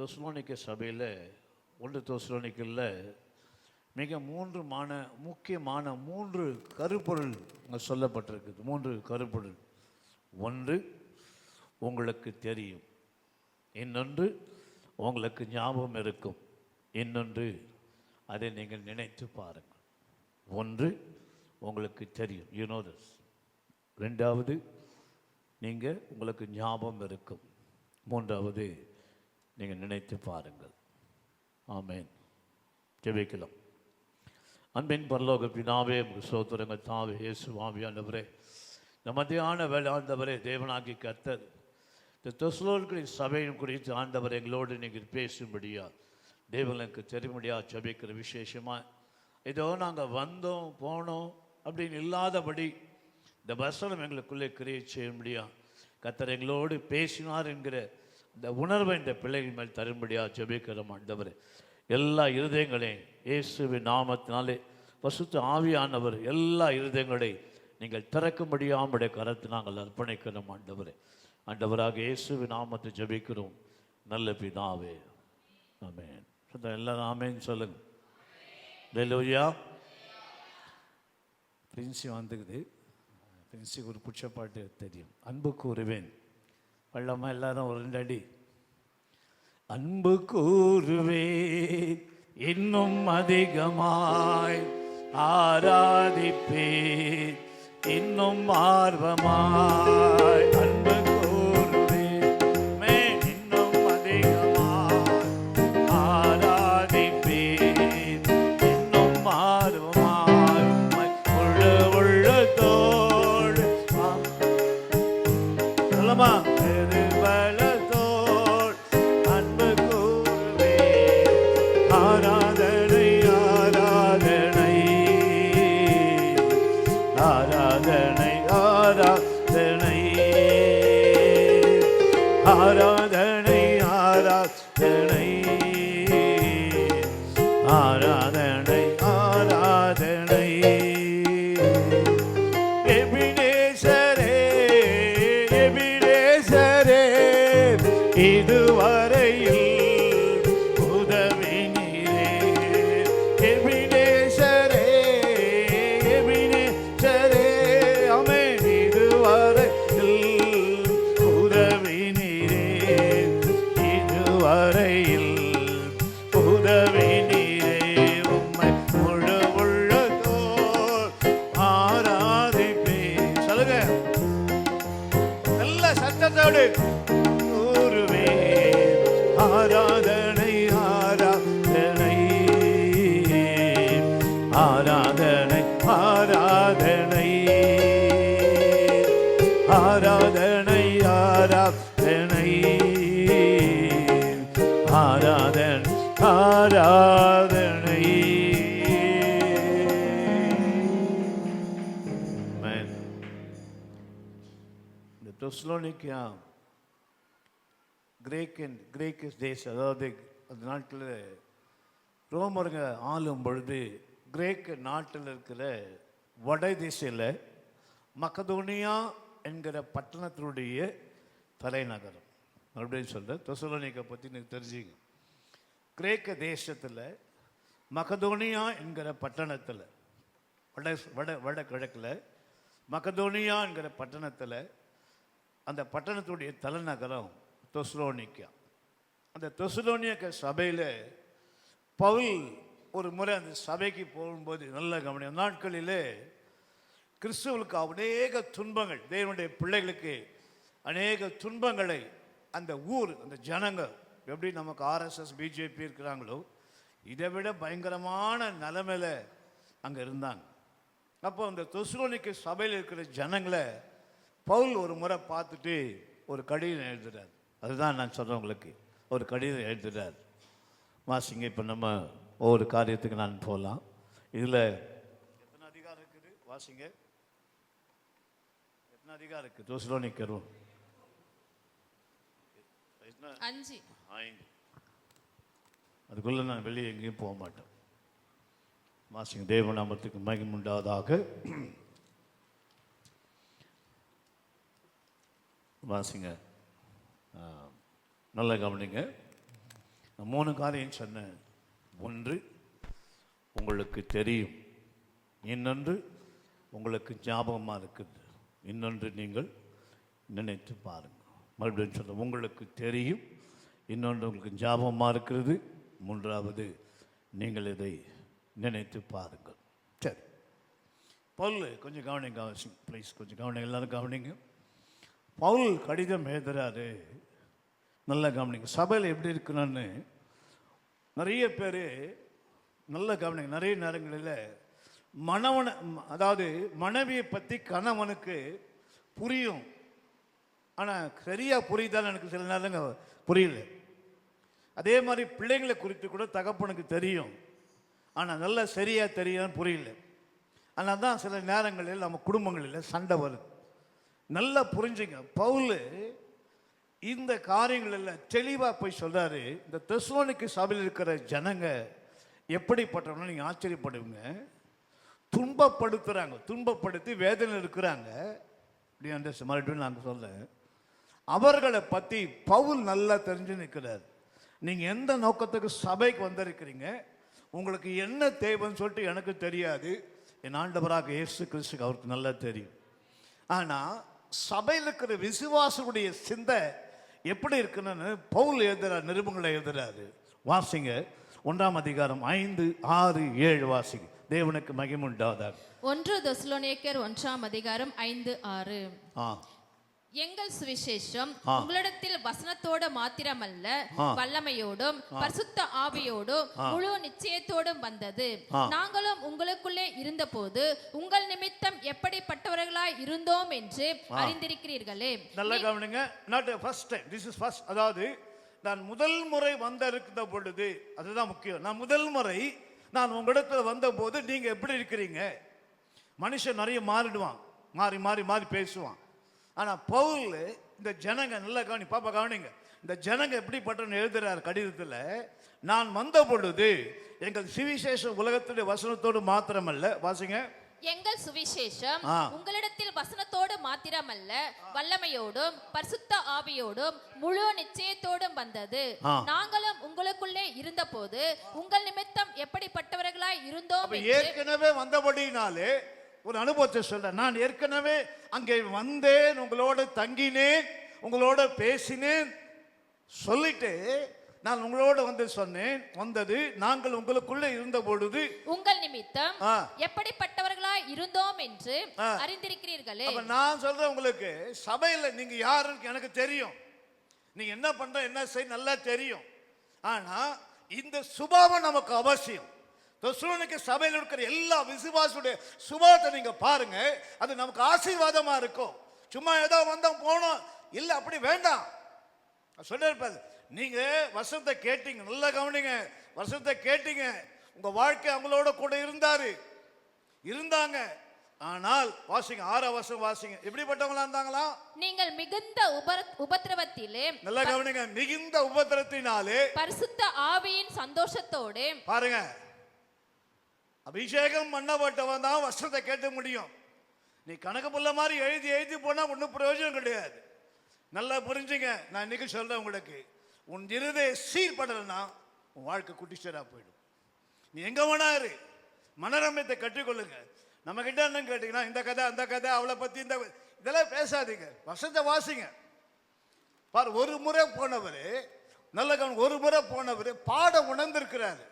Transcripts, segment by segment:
தெசலோனிக்க சபையில் 1 தெசலோனிக்கல்ல மிக முக்கியமான 3 கருப்பொருள் அங்கே சொல்லப்பட்டிருக்குது. 3 கருப்பொருள். ஒன்று, உங்களுக்கு தெரியும். இன்னொன்று, உங்களுக்கு ஞாபகம் இருக்கும். இன்னொன்று, அதை நீங்கள் நினைத்து பாருங்கள். ஒன்று, உங்களுக்கு தெரியும், யூ நோ திஸ். ரெண்டாவது, உங்களுக்கு ஞாபகம் இருக்கும். மூன்றாவது, நீங்கள் நினைத்து பாருங்கள். ஆமென். ஜெபிக்கலாம். அன்பின் பரலோக பிதாவே, ஸ்தோத்திரங்கள் தாவே, இயேசு ஆவியானவரே, இந்த மத்தியான வேலை ஆண்டவரே, தேவனாகி கர்த்தர் இந்த தெசலோனிக்கேயர் சபையின் குறித்து ஆண்டவர் எங்களோடு நீங்கள் பேசும்படியா தேவனுக்கு தெரியும்படியா ஜெபிக்கிற. விசேஷமாக ஏதோ நாங்கள் வந்தோம் போனோம் அப்படின்னு இல்லாதபடி இந்த வசனம் எங்களுக்குள்ளே கிரியை செய்யும்படியா கர்த்தர் எங்களோடு பேசினார் என்கிற இந்த உணர்வை இந்த பிள்ளைகள் மேல் தரும்படியா ஜெபிக்கிறோம். ஆண்டவர் எல்லா இருதயங்களையும் இயேசுவின் நாமத்தினாலே பசுத்த ஆவியானவர் எல்லா இருதயங்களை நீங்கள் திறக்கும்படியாமுடைய கரத்தை நாங்கள் அர்ப்பணிக்கிறோம். ஆண்டவராக இயேசுவின் நாமத்தை ஜெபிக்கிறோம் நல்ல பிதாவே. ஆமென். எல்லாரும் ஆமென் சொல்லுங்க. அல்லேலூயா. பிரின்சி வந்துக்குது. பிரின்சிக்கு ஒரு பிடிச்ச பாட்டு தெரியும், அன்பு கூறுவேன். பள்ளமா எல்லாரும் ஒரு 2 அடி. அன்பு கூறுவேன் இன்னும் அதிகமாய், ஆராதிப்பேன் இன்னும் ஆர்வமாய். அன்பு கூறுவேன் இன்னும் அதிகமாய், ஆராதிப்பேன் இன்னும் ஆர்வமாய். உள்ளத்தோடு சொல்லமா ஆராதனை ஆராதனை ஆராதனை ஆராதனை. எபினேசரே எபினேசரே, இதுவரையில் உதவி நீரே. எபினேசரே எபினேசரே, ஆமென். இதுவரையில் உதவி நீரே, இதுவரையில் உதவி நீரே. உம்மை முழு உள்ளத்தோடு ஆராதிப்பேன். சொல்லுங்க நல்ல சத்தத்தோடு. கூறுவேன் ஆராதனை ஆராதனை ஆராதனை ஆராதனை ஆராதனை ஆராதனை ஆராதனை ஆராதனை. இந்த தெசலோனிக்கா கிரேக்க தேசம், அதாவது அந்த நாட்டில் ரோமருங்க ஆளும் பொழுது கிரேக்க நாட்டில் இருக்கிற வட திசையில் மக்கதோனியா என்கிற பட்டணத்தினுடைய தலைநகரம் அப்படின்னு சொல்கிற தெசலோனிக்கா பற்றி நீங்கள் தெரிஞ்சுங்க. கிரேக்க தேசத்தில் மக்கதோனியா என்கிற பட்டணத்தில் வட கிழக்கில் மக்கதோனியா என்கிற பட்டணத்தில் அந்த பட்டணத்துடைய தலைநகரம் தெசலோனிக்கா. அந்த தெசலோனிக்க சபையில் பவுல் ஒரு முறை அந்த சபைக்கு போகும்போது நல்ல கவனியம். நாட்களிலே கிறிஸ்துவுக்கு அநேக துன்பங்கள், தேவனுடைய பிள்ளைகளுக்கு அநேக துன்பங்களை அந்த ஊர் அந்த ஜனங்க எப்படி நமக்கு ஆர்எஸ்எஸ் பிஜேபி இருக்கிறாங்களோ இதை விட பயங்கரமான நிலைமையில் அங்கே இருந்தாங்க. அப்போ அந்த தெசலோனிக்க சபையில் இருக்கிற ஜனங்களை பவுல் ஒரு முறை பார்த்துட்டு ஒரு கடிதம் எழுதுகிறார். அதுதான் நான் சொல்கிறேன் உங்களுக்கு, ஒரு கடிதம் எழுதுகிறார். வாசிங்க. இப்போ நம்ம ஒவ்வொரு காரியத்துக்கு நான் போகலாம். இதில் எத்தனை அதிகாரம் இருக்குது வாசிங்க. எத்தனை அதிகாரம் இருக்குது தெசலோனிக்கர்? 5. அதுக்குள்ளே நான் வெளியே எங்கேயும் போக மாட்டேன். வாசிங்க. தேவநாமத்துக்கு மகிமை உண்டாவதாக. வாசிங்க. நல்ல கவனிங்க. நான் 3 காரியம் சொன்னேன். ஒன்று, உங்களுக்கு தெரியும். இன்னொன்று, உங்களுக்கு ஞாபகமாக இருக்குது. இன்னொன்று, நீங்கள் நினைத்து பாருங்கள். மறுபடியும் சொல்ல, உங்களுக்கு தெரியும், இன்னொன்று உங்களுக்கு ஞாபகமாக இருக்கிறது, மூன்றாவது நீங்கள் இதை நினைத்து பாருங்கள். சரி, பவுல் கொஞ்சம் கவனிங்க, அவசியம் ப்ளீஸ் கொஞ்சம் கவனிங்க, எல்லாரும் கவனிங்க. பவுல் கடிதம் எழுதுறாரு, நல்லா கவனிங்க. சபையில் எப்படி இருக்கணும்னு நிறைய பேர் நல்லா கவனிங்க. நிறைய நேரங்களில் அதாவது மனைவியை பற்றி கணவனுக்கு புரியும், ஆனால் சரியாக புரியுதான்னு எனக்கு சில நேரங்க புரியல. அதே மாதிரி பிள்ளைங்களை குறித்து கூட தகப்பனுக்கு தெரியும், ஆனால் நல்லா சரியாக தெரியாதுன்னு புரியல. ஆனால் தான் சில நேரங்களில் நம்ம குடும்பங்களில் சண்டை வருது. நல்லா புரிஞ்சுங்க. பவுல் இந்த காரியங்களில் தெளிவாக போய் சொல்கிறாரு. இந்த தெசலோனிக்கே சபையில் இருக்கிற ஜனங்க எப்படிப்பட்டவங்க நீங்கள் ஆச்சரியப்படுவீங்க. துன்பப்படுத்துகிறாங்க, துன்பப்படுத்தி வேதனை இருக்கிறாங்க. இப்படி அந்த மறுபடியும் நாங்கள் சொல்ல, அவர்களை பற்றி பவுல் நல்லா தெரிஞ்சு நிற்கிறார். நீங்கள் எந்த நோக்கத்துக்கு சபைக்கு வந்திருக்கிறீங்க, உங்களுக்கு என்ன தேவைன்னு சொல்லிட்டு எனக்கு தெரியாது, என் ஆண்டவராக இயேசு கிறிஸ்துக்கு அவருக்கு நல்லா தெரியும். ஆனால் சபையில் இருக்கிற விசுவாசனுடைய சிந்தை எப்படி இருக்குன்னு பவுல் எழுதுறார், நிருபங்களை எழுதுறாரு. வாசிங்க, 1ஆம் அதிகாரம் 5, 6, 7 வாசிங்க. தேவனுக்கு மகிமை உண்டாவதாக. 1 தெசலோனிக்கேயர் 1ஆம் அதிகாரம் 5, 6. எங்கள் சுவிசேஷம் உங்களிடத்தில் வசனத்தோடு மாத்திரமல்ல, வல்லமையோடும் பரிசுத்த ஆவியோடும் முழு நிச்சயத்தோடும் வந்தது. நாங்களும் உங்களுக்குள்ளே இருந்தபோது உங்கள் நிமித்தம் எப்படிப்பட்டவர்களாய் இருந்தோம் என்று அறிந்திருக்கிறீர்களே. நல்லா கவனிங்க. Not first time, this is first. அதாவது நான் முதல் முறை வந்திருந்த பொழுது, அதுதான் முக்கியம். நான் முதல் முறை நான் உங்களிடத்துல வந்த போது நீங்க எப்படி இருக்கிறீங்க. மனுஷன் நிறைய மாறிடுவான், மாறி மாறி மாறி பேசுவான். ஆனால் பவுல் இந்த ஜனங்க நல்லா பாப்பா கவனிங்க. இந்த ஜனங்க எப்படிப்பட்டன்னு எழுதுறார் கடிதத்தில். நான் வந்த பொழுது எங்கள் சுவிசேஷம் உலகத்துடைய வசனத்தோடு மாத்திரமல்ல, வாசிங்க, எங்கள் சுவிசேஷம் உங்களிடத்தில் வசனத்தோடு மாத்திரமல்ல, வல்லமையோடும் பரிசுத்த ஆவியோடும் முழு நிச்சயத்தோடும் வந்தது. நாங்களும் உங்களுக்குள்ளே இருந்தபோது உங்கள் நிமித்தம் எப்படிப்பட்டவர்களாய் இருந்தோம். ஏற்கனவே வந்தபடினாலே ஒரு அனுபவத்தை சொல்ற. நான் ஏற்கனவே அங்கே வந்தேன், உங்களோட தங்கினேன், உங்களோட பேசினேன் சொல்லிட்டு நான் உங்களோட வந்து சொன்னேன். வந்தது நாங்கள் உங்களுக்குள்ள இருந்த பொழுது உங்கள் நிமித்தம் எப்படிப்பட்டவர்களாய் இருந்தோம் என்று அறிந்திருக்கிறீர்களே. நான் சொல்றேன் உங்களுக்கு, சபையில் நீங்க யாருன்னு எனக்கு தெரியும், நீங்க என்ன பண்ற என்ன செய்ய நல்லா தெரியும். ஆனா இந்த சுபாவம் நமக்கு அவசியம். தெசலோனிக்கே சபையில் இருக்கிற எல்லா விசுவாசுடைய சுபாவத்தை நீங்க பாருங்க, அது நமக்கு ஆசீர்வாதமா இருக்கும். சும்மா ஏதோ வந்தோம் போனோம் இல்ல, அப்படி வேண்டாம். சொல்லிருப்பாரு, நீங்க வசனத்தை கேட்டீங்க, நல்லா கவனிங்க. வசனத்தை கேட்டீங்க, உங்க வாழ்க்கை அவங்களோட கூட இருந்தாங்க. ஆனால் வாசிங்க, 6ஆம் வசனம் வாசிங்க. எப்படிப்பட்டவங்களா இருந்தாங்களா? நீங்கள் மிகுந்த உபத்திரவத்திலே, நல்லா கவனிங்க, மிகுந்த உபத்திரத்தினாலே பரிசுத்த ஆவியின் சந்தோஷத்தோடு. பாருங்க, அபிஷேகம் பண்ணப்பட்டவன் தான் வசனத்தை கேட்க முடியும். நீ கணக்கு புள்ள மாதிரி எழுதி எழுதி போனா ஒன்றும் பிரயோஜனம் கிடையாது. நல்லா புரிஞ்சுங்க. நான் இன்னைக்கு சொல்றேன் உங்களுக்கு, உன் இருதய சீர்படலைன்னா உன் வாழ்க்கை குட்டிச்சரா போயிடும். நீ எங்க வேணாரு மனரம்யத்தை கற்றுக்கொள்ளுங்க. நம்ம கிட்ட என்ன கேட்டீங்கன்னா, இந்த கதை அந்த கதை அவளை பத்தி இதெல்லாம் பேசாதீங்க, வசனத்தை வாசிங்க. பாரு, ஒரு முறை போனவர், நல்ல கவனம், ஒரு முறை போனவர் பாட உணர்ந்திருக்கிறாரு.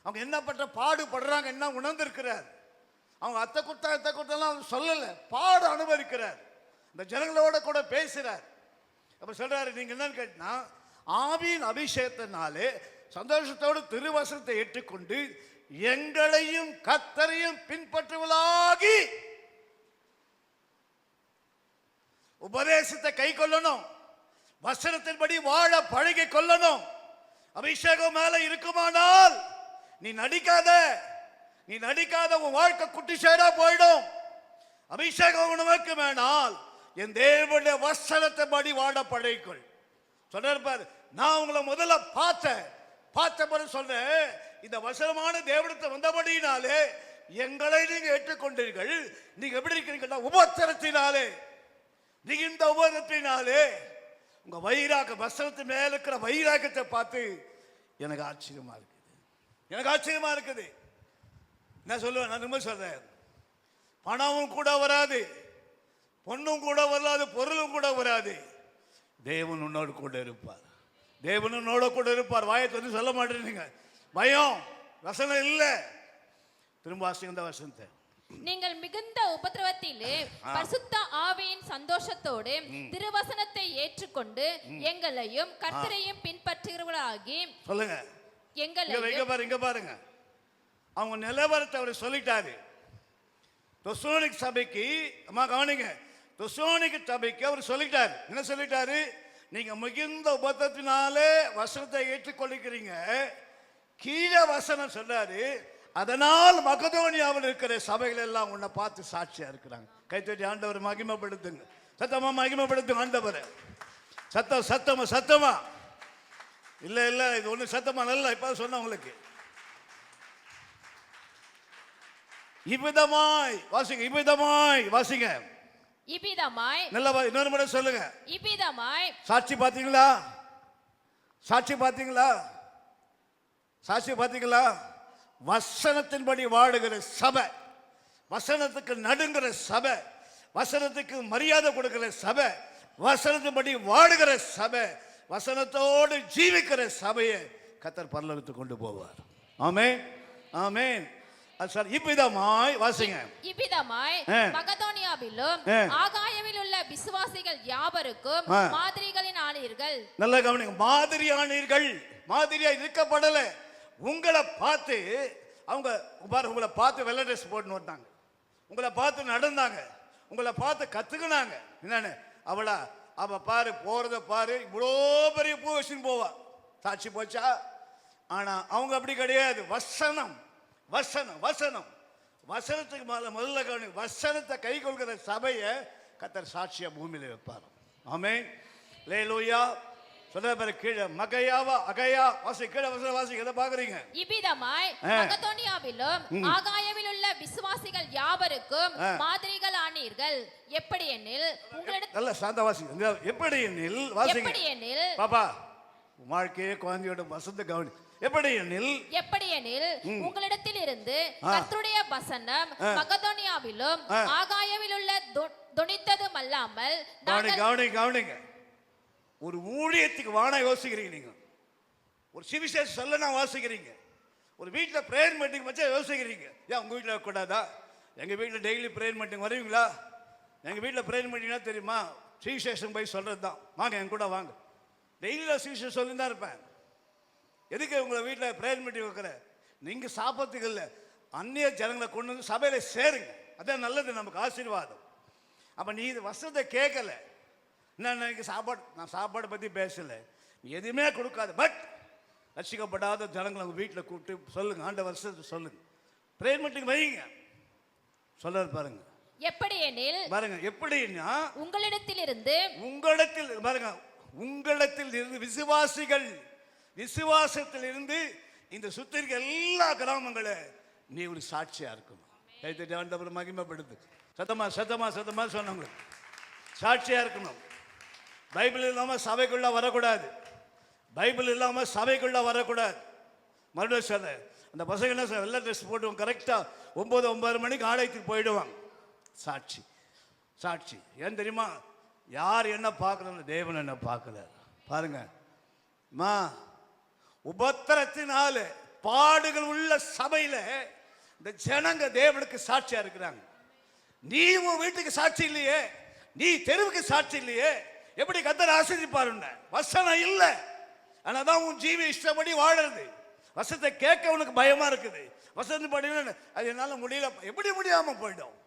அவங்க என்ன பண்ற பாடுபடுறாங்க என்ன உணர்ந்திருக்கிறார். அவங்க அத்தை குட்டெல்லாம் சொல்லல, பாட அனுபவிக்கிறார். இந்த ஜனங்களோட கூட பேசுறார். அப்ப சொல்றாரு, நீங்க என்னன்னு கேட்டா, ஆவியின் அபிஷேகத்தினாலே சந்தோஷத்தோடு திருவசனத்தை ஏற்றுக்கொண்டு எங்களையும் கர்த்தரையும் பின்பற்றுவளாகி உபதேசத்தை கை கொள்ளணும், வசனத்தின்படி வாழ பழகி கொள்ளணும். அபிஷேகம் மேல இருக்குமானால் நீ நடிக்காத உன் வாழ்க்கை குட்டி சேரா போயிடும். அபிஷேகம் உனக்கு வேணால் என் தேவனுடைய வசனத்தை படி வாழ பழகிக்கொள். சொல்றாரு, நான் உங்களை முதல்ல பார்த்த சொல்றேன், இந்த வசனமான தேவனத்தை வந்தபடினாலே எங்களை நீங்க ஏற்றுக்கொண்டீர்கள். நீங்க எப்படி இருக்கிறீங்கன்னா, உபத்திரத்தினாலே, நீங்க இந்த உபத்திரத்தினாலே உங்க வைராக வசனத்து மேல இருக்கிற வைராகத்தை பார்த்து எனக்கு ஆச்சரியமா இருக்குது, எனக்கு ஆச்சரியமா இருக்குது. என்ன சொல்லுவேன், நான் ரொம்ப சொல்றேன், பணமும் கூட வராது, பொண்ணும் கூட வராது, பொருளும் கூட வராது. தேவன் உன்னோடு கூட இருப்பார், தேவன் உன்னோட கூட இருப்பார். வாயத்தை வந்து சொல்ல மாட்டேறீங்க, பயம் வசனம் இல்லை. திரும்ப வாசிங்க இந்த வசனத்தை. நீங்கள் மிகுந்த உபத்திரவத்திலே பரிசுத்த ஆவியின் சந்தோஷத்தோடு திருவசனத்தை ஏற்றுக்கொண்டு எங்களையும் கர்த்தரையும் பின்பற்றுகிறவர்களாகி சொல்லுங்க. எங்களையும் இங்க பாருங்க, அவங்க நிலவரத்தை அவர் சொல்லிட்டாரு. தெசலோனிக்கே சபைக்கு, அம்மா கவனிங்க, தெசலோனிக்கே சபைக்கு அவர் சொல்லிட்டாரு. என்ன சொல்லிட்டாரு? நீங்க மிகுந்த உபத்திரத்தினாலே வசனத்தை ஏற்றுக்கொள்ளுகிறீங்க. கீழே வசனம் சொல்றாரு, அதனால் மக்கதோனியாவில் இருக்கிற சபைகள் எல்லாம் உன்னை பார்த்து சாட்சியா இருக்கிறாங்க. கைத்தட்டி ஆண்டவர் மகிமைப்படுத்துங்க, சத்தமா மகிமைப்படுத்துங்க ஆண்டவரை. சத்தமா சத்தமா இல்ல இல்ல, இது ஒண்ணு சத்தமா நல்லா இப்ப சொன்ன உங்களுக்கு. இவ்விதமாய் வாசிங்க, இவ்விதமாய் வாசிங்க, இவ்விதமாய். நல்லா இன்னொரு முறை சொல்லுங்க. இவ்விதமாய். சாட்சி பாத்தீங்களா? சாட்சி பாத்தீங்களா? சாட்சி பாத்தீங்களா? வசனத்தின்படி வாழுகிற சபை, வசனத்துக்கு நடுங்கிற சபை, வசனத்துக்கு மரியாதை கொடுக்கிற சபை, வசனத்தின்படி வாழுகிற சபை, வசனத்தோடு ஜீவிக்கிற சபையை கர்த்தர் பரலோகத்துக்கு கொண்டு போவார். ஆமென், ஆமென். சார் இவ்விதமாய் வாசிங்க. இவ்விதமாய் மக்கதோனியாவிலும் ஆகாயாவில் உள்ள விசுவாசிகள் யாவருக்கும் மாதிரிகளின் ஆனீர்கள். நல்ல கவனிங்க, மாதிரியானீர்கள். மாதிரியா இருக்கப்படல. உங்களை பார்த்து அவங்க உங்களை பார்த்து வெள்ளை ட்ரெஸ் போட்டுன்னு வந்தாங்க, உங்களை பார்த்து நடந்தாங்க, உங்களை பார்த்து கத்துக்கினாங்க. என்னன்னு அவ பாரு போறத பாரு, இவ்வளோ பெரிய பூ வச்சுன்னு போவா, சாட்சி போச்சா? ஆனா அவங்க அப்படி கிடையாது. வசனம் வசனம் வசனம் வசனத்துக்கு முதல்ல கவனி. வசனத்தை கை கொள்கிற சபையை கர்த்தர் சாட்சியா பூமியில வைப்பார். ஆமென், அல்லேலூயா. சொல்ற பேரு கீழே மகையாவா அகையா வாசி, கீழே வசனம் வாசி. எதை பாக்குறீங்க? இவ்விதமாய் மக்கதோனியாவிலும் ஆகாயாவில் உள்ள விசுவாசிகள் யாவருக்கும் மாதிரிகள் ஆனீர்கள். எப்படி எனில் உங்களிடத்தில் நல்ல சாந்த வாசி. எப்படி எனில் வாசிங்க. எப்படி எனில் பாப்பா வாழ்க்கையே குழந்தையோட வசந்த கவனி. எப்படி எனில் உங்களிடத்தில் இருந்து கர்த்தருடைய வசனம் மக்கதோனியாவிலும் ஆகாயாவில் உள்ள தொனித்ததும் அல்லாமல். கவனிங்க, ஒரு ஊழியத்துக்கு வானா யோசிக்கிறீங்க, நீங்க ஒரு சுவிசேஷம் சொல்லனா வாசிக்கிறீங்க, ஒரு வீட்டில் பிரேயர் மீட்டிங் வச்சா யோசிக்கிறீங்க. ஏன் உங்க வீட்டில் கூடாதா? எங்க வீட்டில் டெய்லி பிரேயர் மீட்டிங் வருவீங்களா? எங்க வீட்டில் பிரேயர் மீட்டிங்னா தெரியுமா? சுவிசேஷம் போய் சொல்றது தான். வாங்க என் கூட வாங்க, டெய்லியில் சுவிசேஷம் சொல்லி தான் இருப்பேன். எதுக்கு உங்களை வீட்டில் பிரேயர் மீட்டிங் வைக்கிற? நீங்க சாப்பிட்றதுக்கு இல்லை, அந்நிய ஜனங்களை கொண்டு வந்து சபையில சேருங்க, அதான் நல்லது, நமக்கு ஆசீர்வாதம். அப்ப நீ இது வசனத்தை கேட்கல. என்ன சாப்பாடு, நான் சாப்பாடு பத்தி பேசல, நீ எதுவுமே கொடுக்காது. பட் ரசிக்கப்படாத ஜனங்களை உங்க வீட்டில் கூப்பிட்டு சொல்லுங்க, ஆண்ட வருஷத்தை சொல்லுங்க, பிரேயர் மீட்டிங் வைங்க. சொல்ல பாருங்க. எப்படி எனில் பாருங்க, எப்படின்னா உங்களிடத்தில் பாருங்க, உங்களிடத்தில் இருந்து விசுவாசிகள், விசுவாசத்தில் இருந்து இந்த சுத்தி இருக்க எல்லா கிராமங்களை நீ ஒரு சாட்சியா இருக்கணும். கைத்தட்டி ஆண்டவர் மகிமைப்படுத்து. சத்தமா சத்தமா சத்தமா சொன்னவங்க சாட்சியா இருக்கணும். பைபிள் இல்லாம சபைக்குள்ள வரக்கூடாது, பைபிள் இல்லாம சபைக்குள்ள வரக்கூடாது. மறுபடியும் சொல்ல, அந்த பசங்க என்ன வெள்ளை ட்ரெஸ் போட்டுவாங்க, கரெக்டா 9 மணிக்கு ஆலயத்துக்கு போயிடுவாங்க. சாட்சி சாட்சி. ஏன் தெரியுமா? யார் என்ன பார்க்கறது? தேவன் என்ன பார்க்கல. பாருங்க மா, உபத்திரத்தினால பாடுகள் உள்ள சபையில இந்த ஜனங்க தேவனுக்கு சாட்சியா இருக்கிறாங்க. நீ உன் வீட்டுக்கு சாட்சி இல்லையே, நீ தெருவுக்கு சாட்சி இல்லையே, எப்படி கர்த்தர் ஆசீர்வதிப்பார்? வசனம் இல்லை, ஆனாதான் உன் ஜீவி இஷ்டப்படி வாழறது. வசனத்தை கேட்க உனக்கு பயமா இருக்குது. வசனம் படி அது என்னால முடியல, எப்படி முடியாம போயிடும்.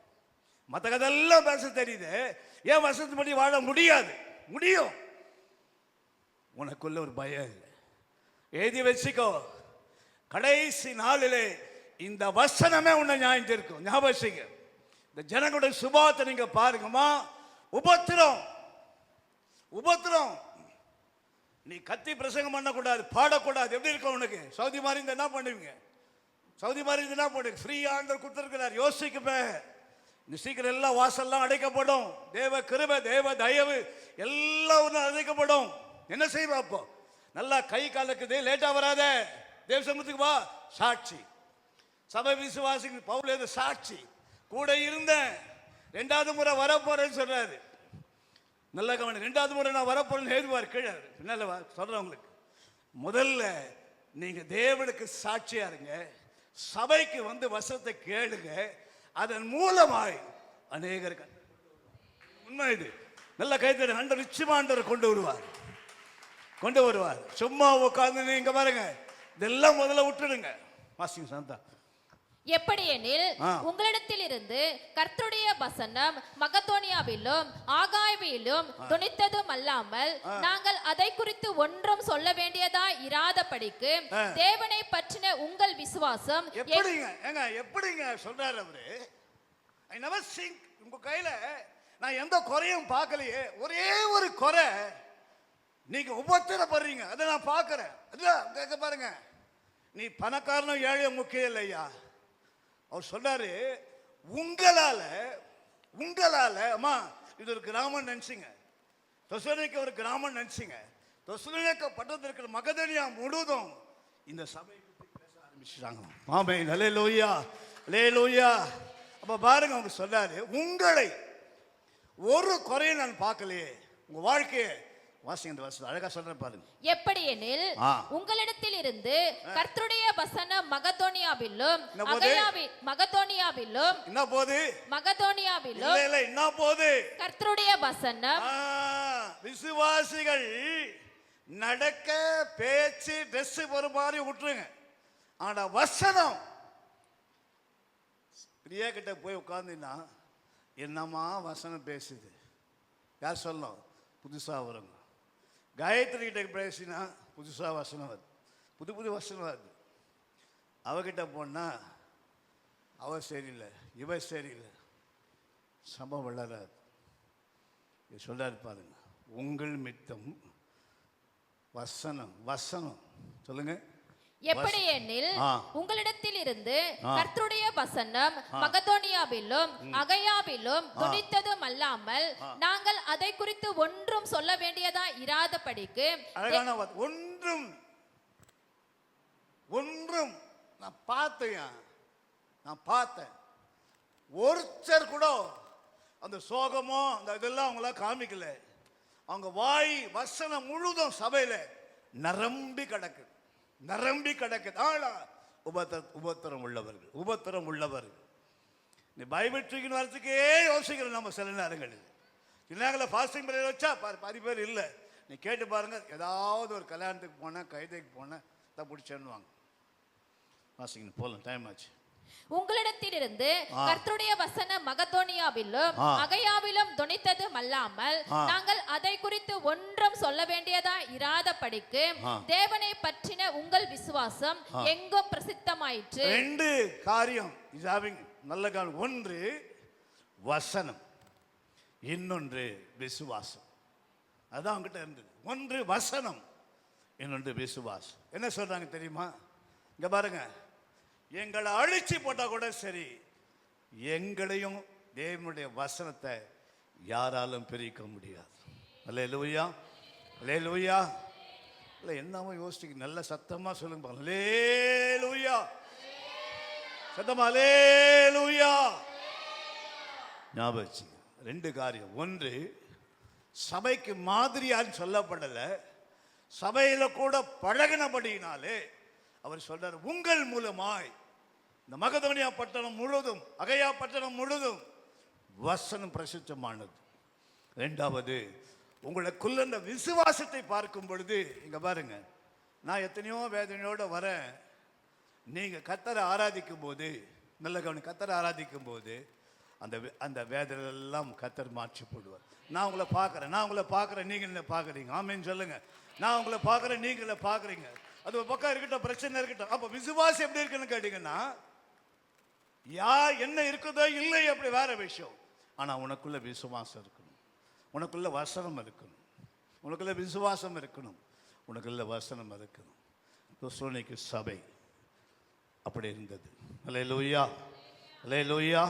மற்ற கதெல்லாம் பேச தெரியுது, ஏன் வசனத்தின்படி வாழ முடியாது? முடியும். உனக்குள்ள ஒரு பயம் இல்லை. எழுதி வச்சுக்கோ, கடைசி நாளிலே இந்த வசனமே உன்னை நியாயம் தீர்க்கும். ஞாபகம் வச்சுக்க. இந்த ஜனங்களுடைய சுபாவத்தை நீங்க பாருங்கம்மா. உபத்திரம் உபத்திரம். நீ கத்தி பிரசங்கம் பண்ணக்கூடாது, பாடக்கூடாது. எப்படி இருக்கும் உனக்கு? சவுதி மாதிரி இருந்தா என்ன பண்ணுவீங்க? சவுதி மாதிரி இருந்தா என்ன பண்ணுவீங்க? ஃப்ரீயா ஆண்டவர் கொடுத்திருக்கிறார். யோசிக்குமே, இந்த சீக்கிரம் எல்லா வாசல்லாம் அடைக்கப்படும். தேவ கிருபை, தேவ தயவு எல்லாம் அடைக்கப்படும். என்ன செய்வா? அப்போ நல்லா கை கலக்குது, லேட்டா வராத, தேவ சமூகத்துக்கு வா. சாட்சி சபை விசுவாசிக்கு பவுல் எது சாட்சி. கூட இருந்தேன், 2வது முறை வரப்போறேன்னு சொல்றாரு. நல்ல கவனம். 2வது முறை நான் வரப்போறேன்னு எழுதுவார் கீழே. பின்னால சொல்றேன் உங்களுக்கு. முதல்ல நீங்க தேவனுக்கு சாட்சியா இருங்க, சபைக்கு வந்து வசனத்தை கேளுங்க, அதன் மூலமாய் அநேகருக்கு உண்மை இது. நல்ல கைத்தறி ஆண்டவர் நிச்சயமா ஆண்டவர் கொண்டு வருவார். சும்மா உட்கார்ந்து நீங்க பாருங்க, இதெல்லாம் முதல்ல விட்டுடுங்க. வாசிங்க சாந்தா. எப்படியெனில் உங்களிடத்தில் இருந்து கர்த்தருடைய வசனம் மகதோனியாவிலும் ஆகாயவிலும் துணித்ததும் அல்லாமல் நாங்கள் அதை குறித்து ஒன்றும் சொல்ல வேண்டியதா இராதபடிக்கு தேவனை பற்றின உங்கள் விசுவாசம் எப்படிங்க சொல்றாரு அவரு. I never think. உங்க கையில நான் எந்த குறையும் பார்க்கலையே. ஒரே ஒரு குறை, நீங்க உபத்திரப்படுறீங்க, அதை நான் பார்க்கிறேன். அதுதான் பாருங்க, நீ பணக்காரனும் ஏழையும் முக்கியம் இல்லையா. அவர் சொல்றாரு, உங்களால அம்மா இது ஒரு கிராமம் நினைச்சிங்க, தெசலோனிக்கே ஒரு கிராமம் நினைச்சிங்க, தெசலோனிக்கே பட்டணத்தில் இருக்கிற மகதனியா முழுதும் இந்த சபை பேச ஆரம்பிச்சிட்டாங்க. ஆமென், அல்லேலூயா, அல்லேலூயா. அப்ப பாருங்க, அவங்க சொல்றாரு, உங்களை ஒரு குறையும் நான் பார்க்கலையே. உங்க வாழ்க்கையை வாசிங்க, இந்த வசனம் அழகா சொல்றேன் பாருங்க. எப்படியெனில் உங்களிடத்தில் இருந்து கர்த்தருடைய வசனம் மகதோனியாவிலும் கர்த்தருடைய வசனம் விசுவாசிகள் நடக்க பேச்சு ட்ரெஸ் ஒரு மாதிரி விட்டுருங்க. ஆனா வசனம் பிரியா கிட்ட போய் உட்கார்ந்தீங்கன்னா என்னமா வசனம் பேசுது, யார் சொல்லணும்? புதுசா வருங்க. காயத்ரி கிட்ட பேசினா புதுசா வசனம் வருது, புது வசனம் வருது. அவகிட்ட போனா அவ சரியில்லை, இவ சரியில்லை, சம்பவம் வளராது. சொல்றாரு பாருங்க, உங்கள் மித்தம் வசனம் சொல்லுங்க. எப்படியெனில் உங்களிடத்தில் இருந்து கர்த்தருடைய வசனம் மகதோனியாவிலும் அகாயாவிலும் துணித்ததும் அல்லாமல் நாங்கள் அதை குறித்து ஒன்றும் சொல்ல வேண்டியதா இராதபடிக்கு. ஒன்றும் நான் பார்த்தேன். ஒருத்தர் கூட அந்த சோகமோ அந்த இதெல்லாம் அவங்கள காமிக்கல. அவங்க வாய் வசனம் முழுதும் சபையில நிரம்பி கிடக்குது. ஆளா உபத்திரம் உள்ளவர்கள். நீ பைபிள் தூக்கின்னு வரதுக்கே யோசிக்கிறோம் நம்ம சில நேரங்களில். ஃபாஸ்டிங் பீரியட் வச்சா பாதி பேர் இல்லை. நீ கேட்டு பாருங்க, ஏதாவது ஒரு கல்யாணத்துக்கு போனேன், கைதைக்கு போனேன், தான் பிடிச்சேன்னுவாங்க. வாசிங்க போகலாம், டைம் ஆச்சு. உங்களிடத்திலிருந்து கர்த்தருடைய வசனம் மகதோனியாவிலும் அகாயாவிலும் துணித்ததும் அல்லாமல் நாங்கள் அதை குறித்து ஒன்றும் சொல்ல வேண்டியதா இராதபடிக்கு தேவனை பற்றின உங்கள் விசுவாசம் எங்கும் பிரசித்தமாயிற்று. 2 காரியம் நல்ல காலம். ஒன்று வசனம், இன்னொன்று விசுவாசம். அதான் அவங்ககிட்ட இருந்தது. ஒன்று வசனம், இன்னொன்று விசுவாசம். என்ன சொல்றாங்க தெரியுமா? இங்க பாருங்க, எங்களை அழிச்சு போட்டா கூட சரி, எங்களையும் தேவனுடைய வசனத்தை யாராலும் பிரிக்க முடியாது. அல்லேலூயா, அல்லேலூயா. இல்லை என்னமோ யோசிச்சு நல்ல சத்தமா சொல்லுங்க. அல்லேலூயா, சத்தமா அல்லேலூயா. ஞாபகம் வச்சுங்க, 2 காரியம். ஒன்று, சபைக்கு மாதிரியான்னு சொல்லப்படல, சபையில கூட பழகினபடியினாலே அவர் சொல்றார், உங்கள் மூலமாய் இந்த மகதோனியா பட்டணம் முழுதும் அகாயா பட்டணம் முழுதும் வசனம் பிரசித்தமானது. 2வது, உங்களுக்குள்ள இந்த விசுவாசத்தை பார்க்கும் பொழுது, இங்க பாருங்க, நான் எத்தனையோ வேதனையோட வரேன். நீங்க கர்த்தரை ஆராதிக்கும் போது, நல்ல கவனி, கர்த்தரை ஆராதிக்கும் போது அந்த வேதனை எல்லாம் கர்த்தர் மாற்றி போடுவார். நான் உங்களை பார்க்குறேன், நீங்க என்ன பார்க்குறீங்க? ஆமேன்னு சொல்லுங்க. நான் உங்களை பார்க்குறேன், நீங்கள பார்க்குறீங்க. அது ஒரு பக்கம் இருக்கட்டும், பிரச்சனை இருக்கட்டும். அப்ப விசுவாசம் எப்படி இருக்குன்னு கேட்டீங்கன்னா, என்ன இருக்குதோ இல்லை அப்படி வேற விஷயம். ஆனா உனக்குள்ள விசுவாசம் இருக்கணும், உனக்குள்ள வசனம் இருக்கணும், உனக்குள்ள விசுவாசம் இருக்கணும், உனக்குள்ள வசனம் இருக்கணும். தெசலோனிக்கே சபை அப்படி இருந்தது. அல்லேலூயா, அல்லேலூயா,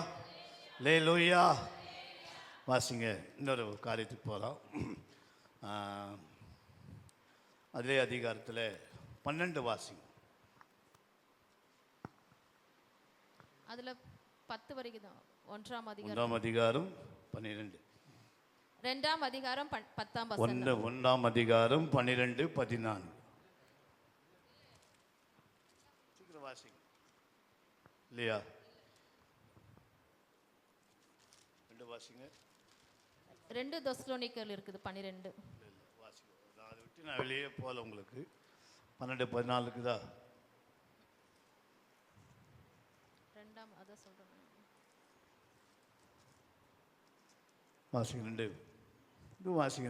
அல்லேலூயா. வாசிங்க, இன்னொரு காரியத்துக்கு போகலாம். அதே அதிகாரத்தில் 12 வாசிங்க. அதுல 10 வரைக்கும் தான். 1ஆம் அதிகாரம் 1ஆம் அதிகாரம் 12. 2ஆம் அதிகாரம் 10ஆம் வசனம். 1ஆம் அதிகாரம் 12, 14. சீக்கிரம் வாசிங்க. இல்லையா? 2 வாசிங்க. 2 தெசலோனிக்கேயர் இருக்குது 12. வாசிங்க. நான் அதை விட்டு நான் வெளியே போகல. உங்களுக்கு 12, 14 இருக்குதா? 2ஆம் அத சொல்றேன். வாசிங்க. 2 இது வாசிங்க.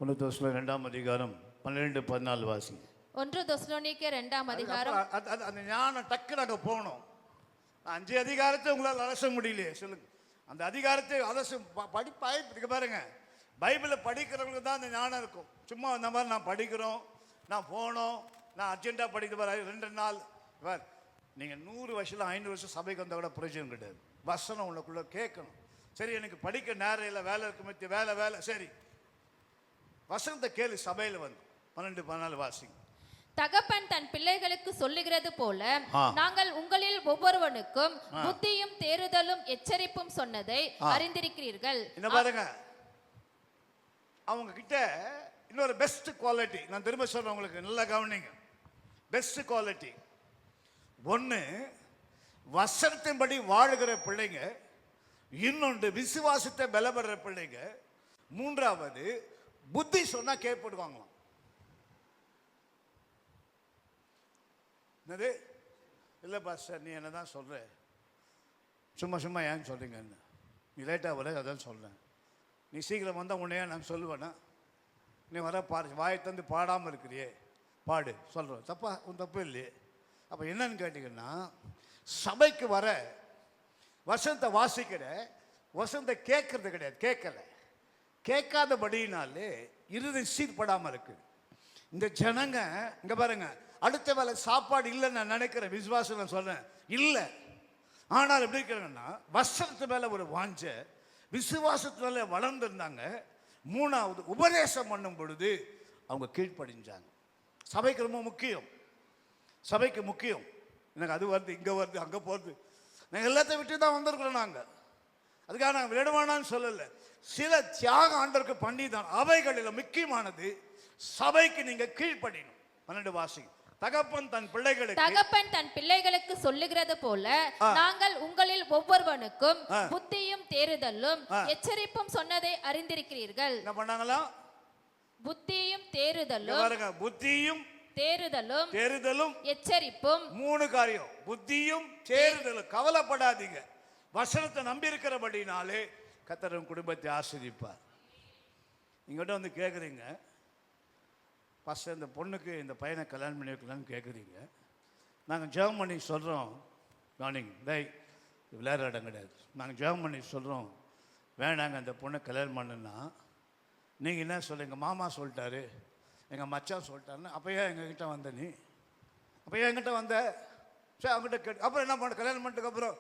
1 தெசலோனிக்கேயர் 2ஆம் அதிகாரம் 12, 14 வாசிங்க. 1 தெசலோனிக்கேயர் 2ஆம் அதிகாரம். அந்த ஞானம் டக்கு நாங்கள் போகணும். 5 அதிகாரத்தை உங்களால் அலச முடியலையே சொல்லுங்க. அந்த அதிகாரத்தை அலசும் படிப்பாக பாருங்க. பைபிளை படிக்கிறவங்களுக்கு தான் அந்த ஞானம் இருக்கும். சும்மா அந்த மாதிரி நான் படிக்கிறோம், நான் போனோம், நான் அர்ஜென்ட்டாக படிக்க வர 2 நாள் வேறு. நீங்கள் 100 வருஷம் 500 வருஷம் சபைக்கு வந்தால் கூட பிரயோஜனம் கிடையாது. வசனம் உனக்குள்ளே கேட்கணும். சரி, எனக்கு படிக்க நேரம் இல்லை, வேலை இருக்கு, மத்திய வேலை சரி, வசனத்தை கேளு. சபையில் வந்து 12, 14 வாசிங்க. தகப்பன் தன் பிள்ளைகளுக்கு சொல்லுகிறது போல நாங்கள் உங்களில் ஒவ்வொருவனுக்கும் புத்தியும் தேறுதலும் எச்சரிப்பும் சொன்னதை அறிந்திருக்கிறீர்கள். என்ன பாருங்க, அவங்க கிட்ட இன்னொரு பெஸ்ட் குவாலிட்டி நான் திரும்ப சொல்றேன் உங்களுக்கு, நல்லா கவனிங்க. பெஸ்ட் குவாலிட்டி ஒன்று, வசனத்தின்படி வாழுகிற பிள்ளைங்க. இன்னொன்று, விசுவாசத்தை பலப்படுற பிள்ளைங்க. 3வது, புத்தி சொன்னா கேட்படுவாங்களாம். என்னது? இல்லை பாஸ்டர், நீ என்ன தான் சொல்ற, சும்மா ஏன்னு சொல்றீங்க? என்ன நீ லேட்டாக வர, அதான் சொல்கிறேன். நீ சீக்கிரம் வந்தால் உன்னையா நான் சொல்லுவேன்னா? நீ வர பாரு, வாயை தந்து பாடாமல் இருக்கிறியே, பாடு சொல்கிறோம். தப்பா? உன் தப்பு இல்லையே. அப்போ என்னன்னு கேட்டிங்கன்னா, சபைக்கு வர வசனத்தை வாசிக்கிற, வசனத்தை கேட்கறது கிடையாது. கேட்காதபடினாலே இருதயம் சீர்படாமல் இருக்கு. இந்த ஜனங்க இங்கே பாருங்க, அடுத்த வேலை சாப்பாடு இல்லைன்னு நான் நினைக்கிறேன். விசுவாசம் நான் சொல்கிறேன் இல்லை. ஆனால் எப்படி இருக்கிறாங்கன்னா, வசனத்து மேலே ஒரு வாஞ்ச, விசுவாசத்தினால வளர்ந்துருந்தாங்க. 3வது, உபதேசம் பண்ணும் பொழுது அவங்க கீழ்ப்படிஞ்சாங்க. சபைக்கு ரொம்ப முக்கியம். சபைக்கு முக்கியம். எனக்கு அது வருது, இங்கே வருது, அங்கே போகிறது. நாங்கள் எல்லாத்தையும் விட்டு தான் வந்திருக்கிறோம். நாங்கள் அதுக்காக நாங்கள் விடவானான்னு சொல்லலை. சில தியாக ஆண்டருக்கு பண்ணி தான். அவைகளில் முக்கியமானது சபைக்கு நீங்கள் கீழ்ப்படியணும். 12 வாசிங்க. தகப்பன் தன் பிள்ளைகளுக்கு சொல்லுகிறது போல நாங்கள் உங்களில் ஒவ்வொருவனுக்கும் புத்தியும் தேறுதலும் எச்சரிப்பும் சொன்னதை அறிந்திருக்கிறீர்கள். என்ன பண்ணாங்களா? புத்தியும் தேறுதலும். புத்தியும் தேறுதலும் எச்சரிப்பும். 3 காரியம். புத்தியும் தேறுதலும். கவலைப்படாதீங்க. வசனத்தை நம்பி இருக்கிறபடினாலே கர்த்தர் குடும்பத்தை ஆசீர்வதிப்பார். இங்கிட்ட வந்து கேட்குறீங்க, ஃபஸ்ட்டு இந்த பொண்ணுக்கு இந்த பையனை கல்யாணம் பண்ணி வைக்கலான்னு கேட்குறீங்க. நாங்கள் ஜெபம் பண்ணி சொல்கிறோம். நானிங் விளையாடுற இடம் கிடையாது. நாங்கள் ஜெபம் பண்ணி சொல்கிறோம், வேணாங்க அந்த பொண்ணை கல்யாணம் பண்ணுன்னா நீங்கள் என்ன சொல்லுங்க? மாமா சொல்லிட்டாரு, எங்கள் மச்சான் சொல்லிட்டாருன்னு. அப்போ ஏன் எங்ககிட்ட வந்த நீ? அப்போ ஏன் என்கிட்ட வந்த? சரி, அவங்ககிட்ட கேட்டு அப்புறம் என்ன பண்ண? கல்யாணம் பண்ணிட்டுக்கப்புறம்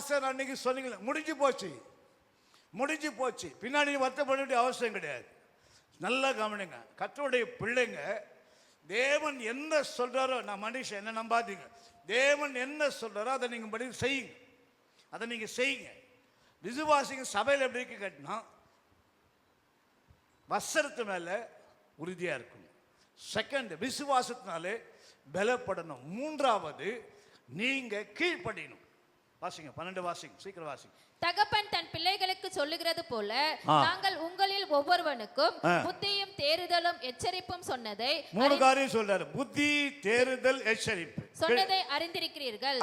சார் அன்றைக்கி சொன்னீங்களே, முடிஞ்சு போச்சு. பின்னாடி வருத்தப்பட வேண்டிய அவசியம் கிடையாது. நல்லா கவனிங்க. கர்த்தருடைய பிள்ளைங்க, தேவன் என்ன சொல்கிறாரோ, நான் மனுஷன் என்ன நம்பாதீங்க. தேவன் என்ன சொல்கிறாரோ அதை நீங்கள் படி செய்யுங்க. விசுவாசிங்க சபையில் எப்படி இருக்கு கேட்டினா, வசனத்து மேலே உறுதியாக இருக்கணும். செகண்ட், விசுவாசத்தினாலே பலப்படணும். 3வது, நீங்கள் கீழ்ப்படியணும். வாசிங்க 12 வாசிங்க, சீக்கிரம் வாசிங்க. தகப்பன் தன் பிள்ளைகளுக்கு சொல்லுகிறது போல நாங்கள் உங்களில் ஒவ்வொருவனுக்கும் புத்தியும் தேறுதலும் எச்சரிப்பும் சொன்னதை 3 காரியம் சொல்றாரு. புத்தி, தேறுதல், எச்சரிப்பு சொன்னதை அறிந்திருக்கிறீர்கள்.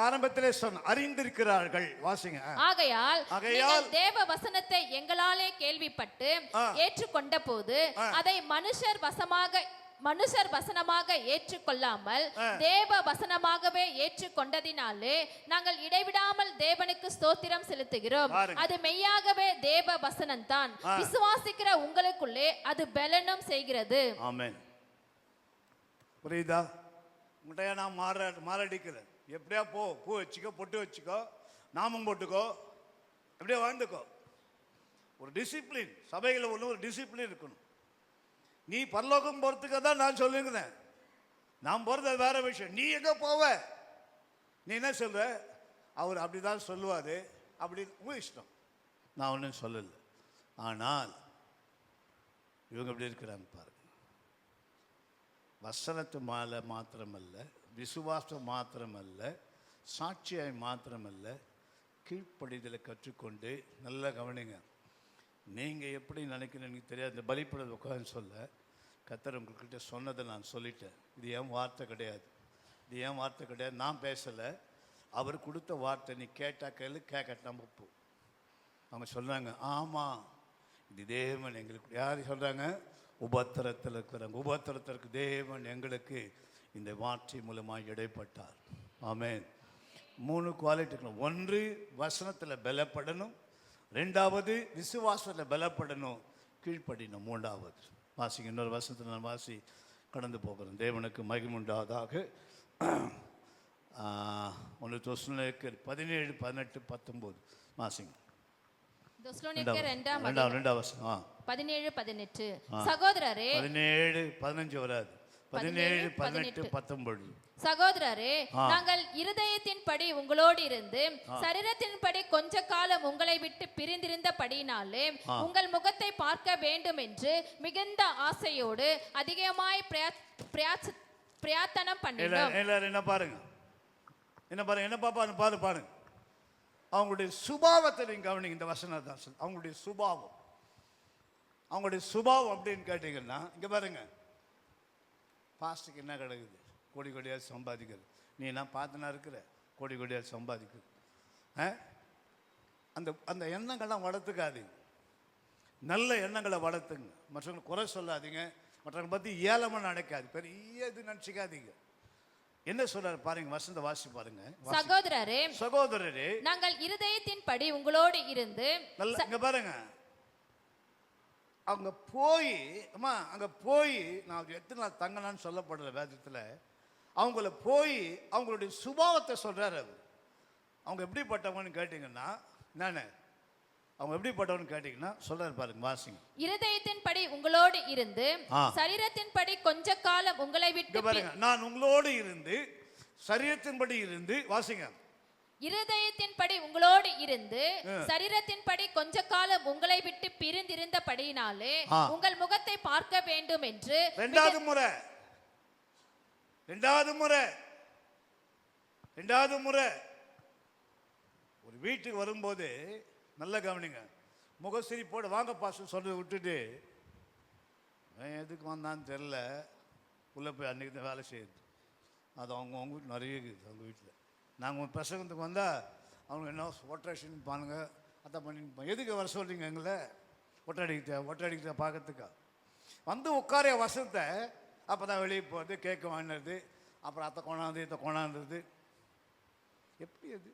ஆரம்பத்திலே சொன்ன அறிந்திருக்கிறார்கள். வாசிங்க. ஆகையால் தேவ வசனத்தை எங்களாலே கேள்விப்பட்டு ஏற்றுக்கொண்ட போது அதை மனுஷர் வசனமாக ஏற்றுக்கொள்ளாமல் தேவ வசனமாகவே ஏற்றுக்கொண்டதினாலே நாங்கள் இடைவிடாமல் தேவனுக்கு ஸ்தோத்திரம் செலுத்துகிறோம். அது மெய்யாகவே தேவ வசனம் தான். விசுவாசிக்கிற உங்களுக்குள்ளே அது பலனும் செய்கிறது. ஆமென். புரியுதா? உங்கள்கிட்ட நான் மாரடிக்கிறேன். எப்படியா பூ வச்சுக்கோ, பொட்டு வச்சுக்கோ, நாமம் போட்டுக்கோ, எப்படியா வாழ்ந்துக்கோ. ஒரு டிசிப்ளின், சபையில் ஒரு டிசிப்ளின் இருக்கணும். நீ பரலோகம் போகிறதுக்கு தான் நான் சொல்லுங்கிறேன். நான் போகிறது அது வேற விஷயம். நீ எங்கே போவ? நீ என்ன சொல்ற? அவர் அப்படி தான் சொல்லுவார், அப்படி உங்கள் இஷ்டம், நான் ஒன்றும் சொல்லலை. ஆனால் இவங்க எப்படி இருக்கிறாங்க பாருங்க. வசனத்து மேலே மாத்திரமல்ல, விசுவாசம் மாத்திரமல்ல, சாட்சியாய் மாத்திரமல்ல, கீழ்ப்படிதலை கற்றுக்கொண்டு நல்லா கவனிங்க. நீங்கள் எப்படி நினைக்கணும்னு எனக்கு தெரியாது. இந்த பலிப்படத்தை உட்காந்து சொல்ல கர்த்தர் உங்கள்கிட்ட சொன்னதை நான் சொல்லிட்டேன். இது என் வார்த்தை கிடையாது, இது என் வார்த்தை கிடையாது, நான் பேசலை. அவர் கொடுத்த வார்த்தை. நீ கேட்டா கேளு, கேட்கட்டா போ. அவங்க சொல்கிறாங்க, ஆமாம் இது தேவன் எங்களுக்கு. யார் சொல்கிறாங்க? உபத்திரத்தில் இருக்கிறாங்க. உபத்திரத்திற்கு தேவன் எங்களுக்கு இந்த வார்த்தை மூலமாக இடைப்பட்டார். ஆமென். 3 குவாலிட்டி இருக்கணும். 1 வசனத்தில் பலப்படணும், 2வது விசுவாசத்தில் பலப்படணும், கீழ்ப்படிணும், 3வது வாசிங்க. இன்னொரு வசனத்தில் நான் வாசி கடந்து போகிறேன். தேவனுக்கு மகிமுண்டாவதாக. 1 தெசலோனிக்கேயர் 17, 18, 19 வாசிங்க. தெசலோனிக்கேயர் 2 வசனம் 17, 18. சகோதரரே 17, 15 வராது. 17, 18, 19. சகோதரரே, நாங்கள் இருதயத்தின்படி உங்களோடு இருந்து சரீரத்தின்படி கொஞ்ச காலம் உங்களை விட்டு பிரிந்திருந்தபடியினாலே உங்கள் முகத்தை பார்க்க வேண்டும் என்று மிகுந்த ஆசையோடு அதிகமாய் பிரயத்தனம் பண்ணினோம். எல்லாரும் என்ன பாருங்க, என்ன பாருங்க, என்ன பாப்பான்னு பாருங்க. அவங்களுடைய சுபாவத்தை நீங்க கவனிங்க. இந்த வசனம் தான் சொல். அவங்களுடைய சுபாவம், அவங்களுடைய சுபாவம் அப்படின்னு கேட்டீங்கன்னா, இங்க பாருங்க, பாஸ்டுக்கு என்ன கிடக்குது? கோடி கோடியாக சம்பாதிக்கிறது. நீ என்ன பார்த்துனா இருக்கிற? கோடி கோடியாக சம்பாதிக்கிறது. அந்த அந்த எண்ணங்கள்லாம் வளர்த்துக்காதீங்க. நல்ல எண்ணங்களை வளர்த்துங்க. மற்றவங்களை குறை சொல்லாதீங்க, மற்றவங்களை பற்றி ஏளமாக நினைக்காது, பெரிய இது நினச்சிக்காதீங்க. என்ன சொல்றாரு பாருங்க, வசந்த வாசி பாருங்க. சகோதரரே, சகோதரரே, நாங்கள் இருதயத்தின்படி உங்களோடு இருந்து நல்ல இங்க பாருங்க, அங்க போய் அம்மா அங்க போய் நான் எத்தனை நாள் தங்கலான்னு சொல்லப்படுற வேதத்தில் அவங்கள போய் அவங்களுடைய சுபாவத்தை சொல்றாரு. அவங்க எப்படிப்பட்டவங்கன்னு கேட்டீங்கன்னா, நானே அவங்க எப்படிப்பட்டவன்னு கேட்டீங்கன்னா சொல்றாரு பாருங்க, வாசிங்க. இருதயத்தின்படி உங்களோடு இருந்து சரீரத்தின்படி கொஞ்ச காலம் உங்களை விட்டு பாருங்க. நான் உங்களோடு இருந்து சரீரத்தின்படி இருந்து, வாசிங்க. இருதயத்தின்படி உங்களோடு இருந்து சரீரத்தின்படி கொஞ்ச காலம் உங்களை விட்டு பிரிந்திருந்தபடியினாலே உங்கள் முகத்தை பார்க்க வேண்டும் என்று. ரெண்டாவது முறை ஒரு வீட்டுக்கு வரும்போது நல்ல கவனிங்க. முகசிரிப்போடு வாங்க பாசம் சொல்றதை விட்டுட்டு எதுக்கு வந்தான்னு தெரில, உள்ளே போய் அன்றைக்கி தான் வேலை செய்யுது. அது அவங்க வீட்டு நிறைய இருக்குது. அவங்க வீட்டில் நாங்கள் பிரசங்கத்துக்கு வந்தால் அவங்க என்ன ஒட்டடிச்சுன்னு பாருங்க, அத்தை பண்ணின்னு எதுக்கு வர சொல்கிறீங்க எங்களை? ஒட்டடிக்கிட்ட பார்க்கறதுக்கா வந்து உட்கார வசத்தை. அப்போ தான் வெளியே போகிறது, கேட்க வாங்கினது, அப்புறம் அத்தை கொண்டாந்து இதை கொண்டாந்துறது. எப்படி அது?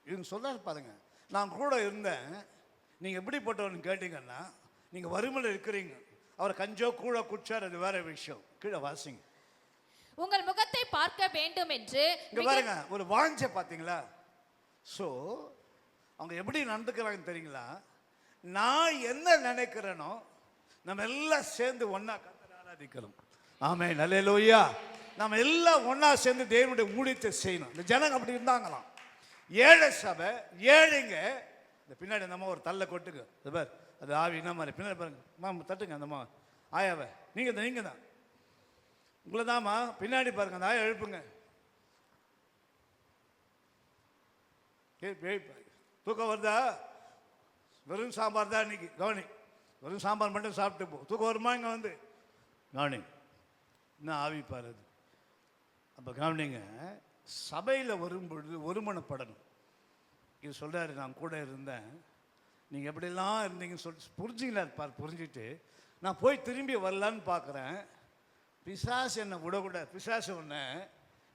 இவங்க சொல்கிறாரு பாருங்க, நான் கூட இருந்தேன். நீங்கள் எப்படிப்பட்டவன்னு கேட்டிங்கன்னா, நீங்கள் வறுமையில் இருக்கிறீங்க, அவர் கஞ்சோ கூட குடிச்சார், அது வேற விஷயம். கீழே வாசிங்க. உங்கள் முகத்தை பார்க்க வேண்டும் என்று. இங்க பாருங்க, ஒரு வாஞ்ச பார்த்தீங்களா? ஸோ அவங்க எப்படி நடந்துக்கிறாங்கன்னு தெரியுங்களா? நான் என்ன நினைக்கிறேனோ நம்ம எல்லாம் சேர்ந்து ஒன்னா கர்த்தரை ஆராதிக்கணும். ஆமென், அல்லேலூயா. நம்ம எல்லாம் ஒன்னா சேர்ந்து தேவனுடைய ஊழியத்தை செய்யணும். இந்த ஜனங்க அப்படி இருந்தாங்களாம். ஏழை சபை, ஏழைங்க. இந்த பின்னாடி நம்ம ஒரு தள்ள கொட்டுங்க, பார் அது ஆவி என்ன மாதிரி பின்னாடி பாருங்க, மாமா தட்டுங்க அந்த மா ஆயாவை. நீங்க தான் உங்களை தாம்மா பின்னாடி பாருங்க, அந்த ஆயா எழுப்புங்க. தூக்கம் வருதா? வெறும் சாம்பார் தான் இன்னைக்கு, கவனி. வெறும் சாம்பார் மட்டும் சாப்பிட்டு போ. தூக்கம் வருமா? இங்கே வந்து கவனி, இன்னும் ஆவி பாருது. அப்போ கவனிங்க, சபையில் வரும்பொழுது ஒருமனப்படணும். இது சொல்கிறாரு, நான் கூட இருந்தேன், நீங்கள் எப்படிலாம் இருந்தீங்கன்னு சொல்லிட்டு புரிஞ்சுங்களார் பார். புரிஞ்சுட்டு நான் போய் திரும்பி வரலான்னு பார்க்குறேன். பிசாசு என்னை விடக்கூடாது. பிசாசு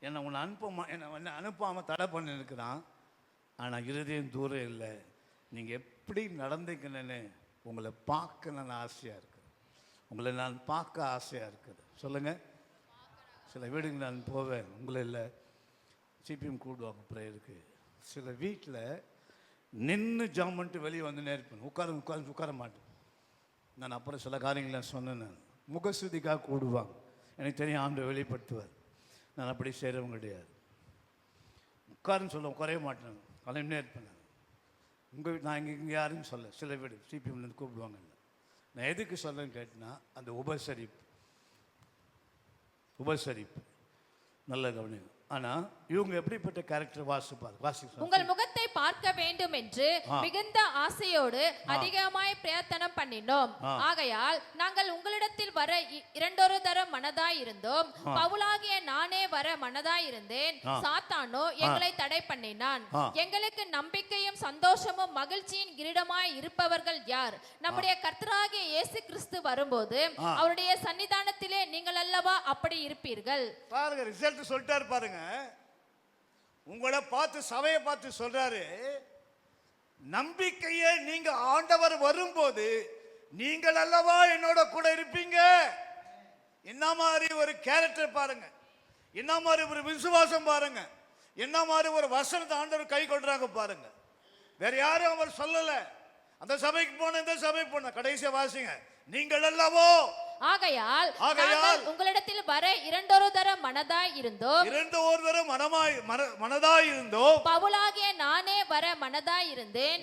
என்னை அனுப்பாமல் தடை பண்ணிருக்கிறான். ஆனால் இருதயம் தூரம் இல்லை. நீங்கள் எப்படி நடந்துக்கணுன்னு உங்களை பார்க்கணுன்னு ஆசையாக இருக்குது. உங்களை நான் பார்க்க ஆசையாக இருக்குது. சொல்லுங்கள். சில வீடுங்க நான் போவேன், உங்களை இல்லை சிபிஎம் கூடுவாங்க ப்ரேயருக்கு. சில வீட்டில் நின்று ஜாம் பண்ணிட்டு வெளியே வந்து நேர்ப்பேன். உட்கார மாட்டேன். நான் அப்புறம் சில காரியங்களை சொன்னேன். நான் முகஸ்துதிக்காக கூடுவாங்க. எனக்கு தெரியும் ஆண்டவர் வெளிப்படுத்துவார். நான் அப்படி செய்கிறவங்க கிடையாது. உட்காருன்னு சொல்ல குறைய மாட்டேன், கலைஞனே இருப்பேன். நான் இங்கே யாருன்னு சொல்ல, சில வீடு சிபிஎம்லேருந்து கூப்பிடுவாங்க. நான் எதுக்கு சொல்லன்னு கேட்டேன்னா, அந்த உபசரிப்பு நல்ல கவனிங்க. ஆனால் இவங்க எப்படிப்பட்ட கேரக்டர் வாசிப்பார் உங்கள் முகத்தை பார்க்க வேண்டும் என்று மிகுந்த ஆசையோடு அதிகமாய் பிரயத்தனம் பண்ணினோம். ஆகையால் நாங்கள் உங்களிடத்தில் வர இரண்டொரு தரம் மனதாய் இருந்தோம். பவுலாகிய நானே வர மனதாய் இருந்தேன். சாத்தானோ எங்களை தடை பண்ணினான். எங்களுக்கு நம்பிக்கையும் சந்தோஷமும் மகிழ்ச்சியின் கிரீடமாய் இருப்பவர்கள் யார்? நம்முடைய கர்த்தராகிய இயேசு கிறிஸ்து வரும்போது அவருடைய சன்னிதானத்திலே நீங்கள் அல்லவா அப்படி இருப்பீர்கள். பாருங்க, ரிசல்ட் சொல்லிட்டாரு பாருங்க. உங்களை பார்த்து, சபையை பார்த்து சொல்றாரு, நம்பிக்கையே நீங்க ஆண்டவர் வரும்போது நீங்கள் அல்லவா என்னோட கூட இருப்பீங்க. என்ன மாதிரி ஒரு கேரக்டர் பாருங்க, என்ன மாதிரி ஒரு விசுவாசம் பாருங்க, என்ன மாதிரி ஒரு வசனத்தை ஆண்டவர் கை கொள்றாங்க பாருங்க. வேற யாரும் அவர் சொல்லல. அந்த சபைக்கு போன, இந்த சபைக்கு போன, கடைசியா வாசிங்க, நீங்கள் அல்லவோ ஆகையால் நாங்கள் உங்களிடத்தில் வர இரண்டொரு தரம் மனதாய் இருந்தோம். பவுலாகிய நானே வர மனதாய் இருந்தேன்.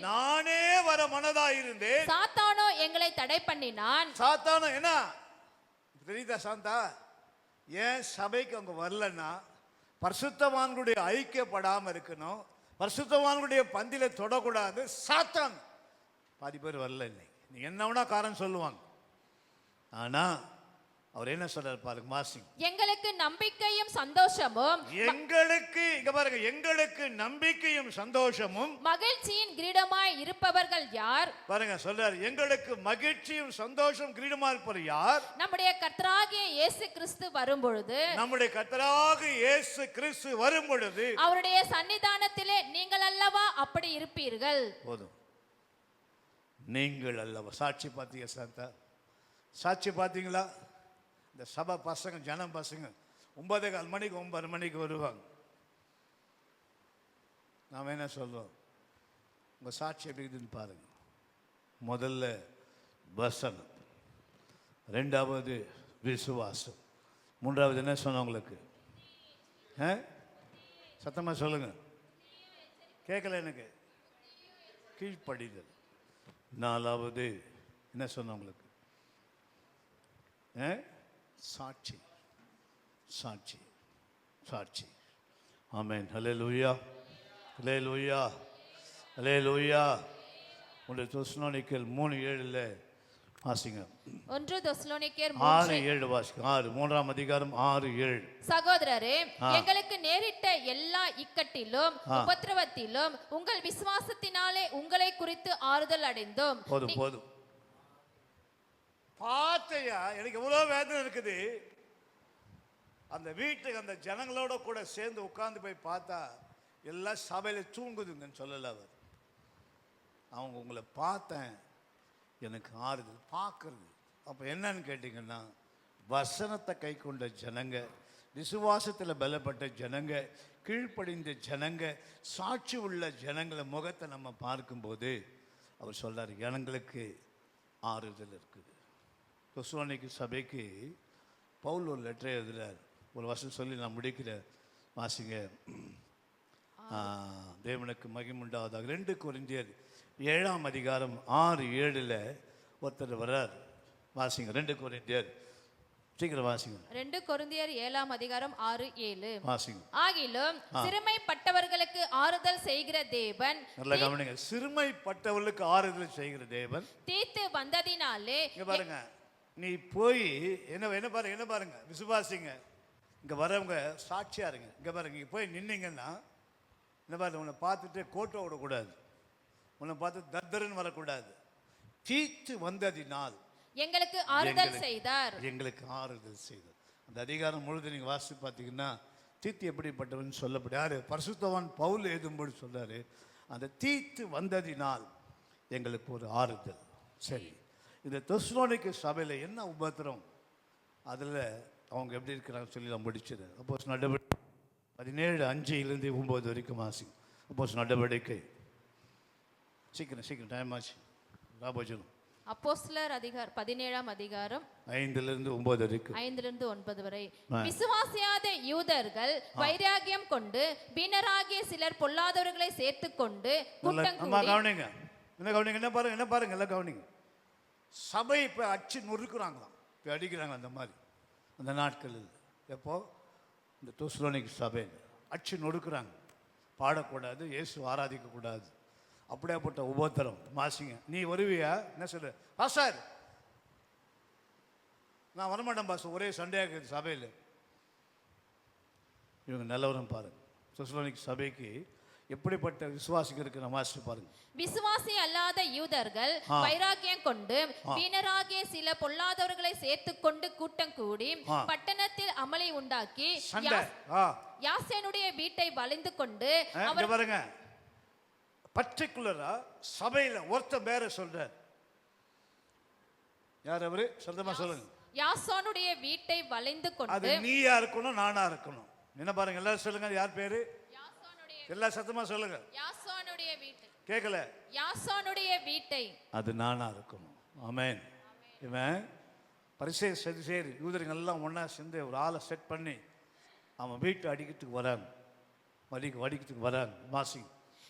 சாத்தானோ எங்களை தடை பண்ணினான். சாத்தானோ என்ன தெரியுதா? சாந்தா ஏன் சபைக்கு அவங்க வரலன்னா, பரிசுத்தவான்களுடைய ஐக்கியப்படாம இருக்கணும், பரிசுத்தவான்களுடைய பந்தில தொடக்கூடாது. சாத்தான் பாதி பேர் வரல. நீ என்ன வேணா காரணம் சொல்லுவாங்க. ஆனா அவர் என்ன சொல்றாரு பாருங்க, வாசிங்க. எங்களுக்கு நம்பிக்கையும் சந்தோஷமும், இங்க பாருங்க, எங்களுக்கு நம்பிக்கையும் சந்தோஷமும் மகிழ்ச்சியின் கிரீடமாய் இருப்பவர்கள் யார்? பாருங்க சொல்றாரு, எங்களுக்கு மகிழ்ச்சியும் சந்தோஷம் கிரீடமாய் இருப்பவர் யார்? நம்முடைய கர்த்தராகிய இயேசு கிறிஸ்து வரும்பொழுது, அவருடைய சன்னிதானத்திலே நீங்கள் அல்லவா அப்படி இருப்பீர்கள். போதும், நீங்கள் அல்லவா. சாட்சி பார்த்தீங்க சாந்தா? சாட்சி பார்த்தீங்களா? இந்த சபை பசங்க, ஜனம் பசங்க 9:15 மணிக்கு 9 மணிக்கு வருவாங்க. நாம் என்ன சொல்லுவோம்? உங்கள் சாட்சி எப்படி இருக்குதுன்னு பாருங்க. முதல்ல வசனம், ரெண்டாவது விசுவாசம், மூன்றாவது என்ன சொன்ன உங்களுக்கு? சத்தமாக சொல்லுங்க, கேட்கல எனக்கு. கீழ்ப்படிதல். நாலாவது என்ன சொன்ன உங்களுக்கு? சாட்சி. சாட்சி, சாட்சி. ஆமென். ஹல்லேலூயா, ஹல்லேலூயா, ஹல்லேலூயா. 1 தெசலோனிக்கேயர் 3:7 வாசிங்க. 1 தெசலோனிக்கேயர் 6:7 வாசிங்க. 3ஆம் அதிகாரம் 6:7. சகோதரரே, எங்களுக்கு நேரிட்ட எல்லா இக்கட்டிலும் உபத்திரவத்திலும் உங்கள் விசுவாசத்தினாலே உங்களை குறித்து ஆறுதல் அடைந்தோம். போதும் போதும். பார்த்தையா, எனக்கு எவ்வளோ வேதனை இருக்குது. அந்த வீட்டுக்கு அந்த ஜனங்களோட கூட சேர்ந்து உட்கார்ந்து போய் பார்த்தா எல்லாம் சபையில் தூங்குதுங்கன்னு சொல்லல அவர். அவங்க உங்களை பார்த்தேன், எனக்கு ஆறுதல். பார்க்கறது அப்போ என்னன்னு கேட்டிங்கன்னா, வசனத்தை கை கொண்ட ஜனங்க, விசுவாசத்தில் பலப்பட்ட ஜனங்க, கீழ்ப்படிந்த ஜனங்க, சாட்சி உள்ள ஜனங்களை முகத்தை நம்ம பார்க்கும்போது அவர் சொல்றாரு, ஜனங்களுக்கு ஆறுதல் இருக்குது. தெசலோனிக்கே சபைக்கு பவுல் ஒரு லெட்டர் எழுதுறார். ஒரு வசனம் சொல்லி நான் முடிக்கிறேன், வாசிங்க. தேவனுக்கு மகிமுண்டாவதாக. 2 கொரிந்தியர் 7ஆம் அதிகாரம் 6:7 ஒருத்தர் வர்றார். வாசிங்க 2 கொரிந்தியர், சீக்கிரம் வாசிங்க. 2 கொரிந்தியர் 7ஆம் அதிகாரம் 6:7 வாசிங்க. ஆகிலும் சிறுமைப்பட்டவர்களுக்கு ஆறுதல் செய்கிற தேவன், நல்ல கவனிங்க, சிறுமைப்பட்டவர்களுக்கு ஆறுதல் செய்கிற தேவன் தீத்து வந்ததினாலே. இங்க பாருங்க, நீ போய் என்ன பாருங்க, விசுவாசிங்க. இங்க வரவங்க சாட்சியா இருங்க. இங்க பாருங்க, இங்க போய் நின்னீங்கன்னா என்ன பாருங்க, உன்னை பார்த்துட்டு கோட்டை விடக்கூடாது, உன்னை பார்த்து தத்தரன் வரக்கூடாது. தீத்து வந்ததினால் எங்களுக்கு ஆறுதல் செய்தார். எங்களுக்கு ஆறுதல் செய்தார். அந்த அதிகாரம் முழுது நீங்க வாசி பார்த்தீங்கன்னா, தீத்து எப்படிப்பட்டவன் சொல்லப்படி யாரு? பரிசுத்தவான் பவுல் எழுதும்போது சொல்றாரு, அந்த தீத்து வந்ததினால் எங்களுக்கு ஒரு ஆறுதல். சரி, இந்த தெசலோனிக்கே சபையில் என்ன உபத்திரம், அதில் அவங்க எப்படி இருக்கிறாங்கன்னு சொல்லி நான் முடிச்சது. அப்போஸ் நடவடிக்கை 17:5 வரைக்கும் வாசிங்க. அப்போஸ் நடவடிக்கை. சீக்கிரம் டைம் ஆச்சு. ராபோஜனம். அப்போஸ்தலர் 17ஆம் அதிகாரம் 5 to 9 வரைக்கும். 5 9 வரை. விசுவாசியாத யூதர்கள் வைராகியம் கொண்டு வீணராகிய சிலர் பொல்லாதவர்களை சேர்த்துக்கொண்டு கூட்டம் அம்மா கூடி கவனிங்க, என்ன பாருங்க எல்லாம் கவனிங்க. சபை இப்போ அடிச்சு நொறுக்குறாங்களாம், இப்போ அடிக்கிறாங்க அந்த மாதிரி அந்த நாட்களில். எப்போ இந்த தெசலோனிக்கே சபை அடிச்சு நொறுக்குறாங்க. பாடக்கூடாது, இயேசு ஆராதிக்கக்கூடாது, அப்படியாப்பட்ட உபத்திரம். மாசிங்க நீ வருவியா? என்ன சொல்லு பாஸ்டர், நான் வரமாட்டேன் பாஸ்டர், ஒரே சண்டையாக இருக்குது சபையில். இவங்க நிலவரம் பாருங்க. தெசலோனிக்கே சபைக்கு எப்படிப்பட்ட விசுவாசிகள் இருக்கிற மாஸ்டர் பாருங்க. விசுவாசி அல்லாத யூதர்கள் வைராகியம் கொண்டு வீணராகிய சில பொல்லாதவர்களை சேர்த்துக்கொண்டு கூட்டம் கூடி பட்டணத்தில் அமளி உண்டாக்கி யாசேனுடைய வீட்டை வளைந்து கொண்டு பாருங்க. பர்டிகுலரா சபையில ஒருத்தர் பேரை சொல்றார். யார் அவரு? சொந்தமா சொல்லுங்க. யாசோனுடைய வீட்டை வளைந்து கொண்டு. அது நீயா இருக்கணும், நானா இருக்கணும். என்ன பாருங்க, எல்லாரும் சொல்லுங்க. யார் பேரு? எல்லா சத்தமா சொல்லுங்க. யாசோனுடைய வீட்டை. கேட்கல. யாசோனுடைய வீட்டை. அது நானா இருக்கணும். ஆமென். இவன் பரிசேயர் சதுசேயர் யூதர்கள் எல்லாம் ஒண்ணா சேர்ந்து ஒரு ஆளை செட் பண்ணி அவன் வீட்டை அடிக்கிறதுக்கு வராங்க, வடிக்கிறதுக்கு வராங்க. வாசிங்க.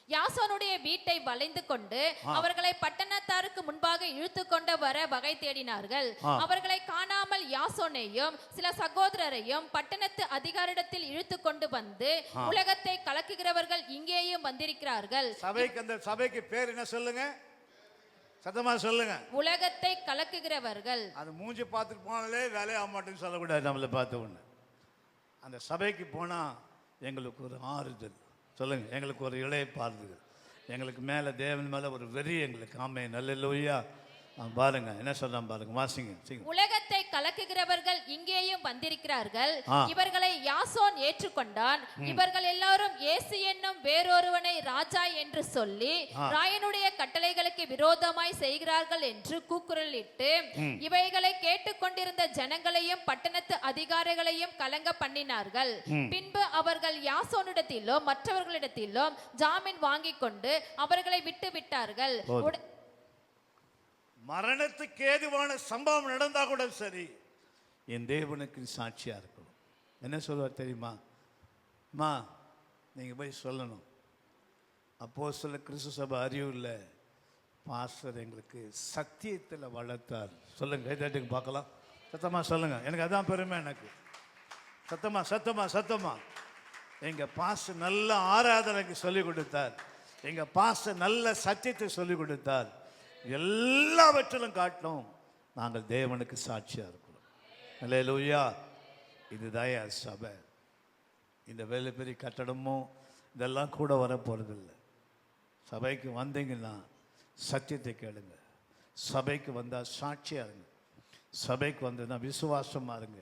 யாசோனுடைய வீட்டை வளைந்து கொண்டு அவர்களை பட்டணத்தாருக்கு முன்பாக இழுத்து கொண்டு வர வகை தேடினார்கள். அவர்களை காணாமல் யாசோனையும் சில சகோதரரையும் பட்டணத்து அதிகாரிடத்தில் இழுத்து கொண்டு வந்து, உலகத்தை கலக்குகிறவர்கள் இங்கேயும் வந்திருக்கிறார்கள். அந்த சபைக்கு பேர் என்ன சொல்லுங்க? சத்தமா சொல்லுங்க. உலகத்தை கலக்குகிறவர்கள். அது மூஞ்சி பார்த்துட்டு போனாலே வேலையாக மாட்டேன்னு சொல்லக்கூடாது. நம்மளை பார்த்த உடனே அந்த சபைக்கு போனா எங்களுக்கு ஒரு ஆறுதல். சொல்லுங்க, எங்களுக்கு ஒரு இளைப்பாறுதல், எங்களுக்கு மேலே தேவன் மேலே ஒரு வெறி எங்களுக்கு. ஆமென். அல்லேலூயா. பாருங்க என்ன சொல்றான் பாருங்க, வாசிங்க. உலகத்தை கலக்குகிறவர்கள் இங்கேயும் வந்திருக்கிறார்கள். இவர்களை யாசோன் ஏற்றுக்கொண்டான். இவர்கள் எல்லாரும் இயேசு என்னும் வேறொருவனை ராஜா என்று சொல்லி ராயனுடைய கட்டளைகளுக்கு விரோதமாய் செய்கிறார்கள் என்று கூக்குரலிட்டு இவைகளை கேட்டுக்கொண்டிருந்த ஜனங்களையும் பட்டணத்து அதிகாரிகளையும் கலங்க பண்ணினார்கள். பின்பு அவர்கள் யாசோனிடத்திலும் மற்றவர்களிடத்திலும் ஜாமீன் வாங்கிக் கொண்டு அவர்களை விட்டு விட்டார்கள். மரணத்துக்கு ஏதுவான சம்பவம் நடந்தா கூட சரி, என் தேவனுக்கு சாட்சியா இருக்கணும். என்ன சொல்வார் தெரியுமா? அம்மா நீங்க போய் சொல்லணும், அப்போஸ்தலர் கிறிஸ்து சபை அறிவு இல்லை, பாஸ்டர் எங்களுக்கு சத்தியத்தில் வளர்த்தார். சொல்லுங்க, கைதட்டுக்கு பார்க்கலாம். சத்தமா சொல்லுங்க. எனக்கு அதான் பெருமை. எனக்கு சத்தமா எங்க பாஸ்டர் நல்ல ஆராதனைக்கு சொல்லிக் கொடுத்தார். எங்க பாஸ்டர் நல்ல சத்தியத்தை சொல்லிக் கொடுத்தார். எல்லாவற்றிலும் காட்டிலும் நாங்கள் தேவனுக்கு சாட்சியா இருக்கிறோம். அல்லேலூயா. இதுதான் சபை. இந்த வேலை பெரிய கட்டடமும் இதெல்லாம் கூட வர போறதில்லை. சபைக்கு வந்தீங்கன்னா சத்தியத்தை கேளுங்க. சபைக்கு வந்தால் சாட்சியா இருங்க. சபைக்கு வந்ததுன்னா விசுவாசமா இருங்க.